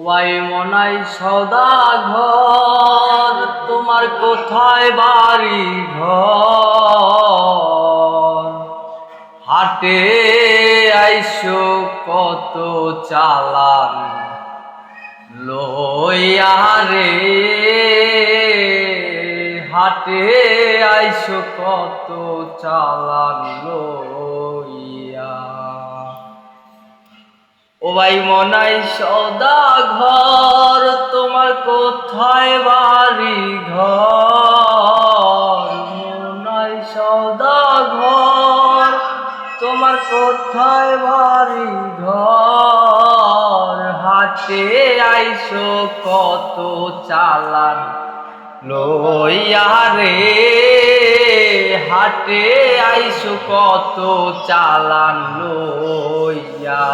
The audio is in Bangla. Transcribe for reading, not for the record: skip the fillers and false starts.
ভাই মনাই সওদাগর, তোমার কোথায় বাড়ি ঘর? হাটে আইসো কত চালান লইয়া রে, হাটে আইসো কত চালান লইয়া। ও ভাই মনাই সওদাগর, তোমার কোথায় বাড়ি ঘর? মনাই সওদাগর, তোমার কোথায় বাড়ি ঘর? হাটে আইসো কত চালান লইয়া রে, হাটে আইসো কত চালান লইয়া।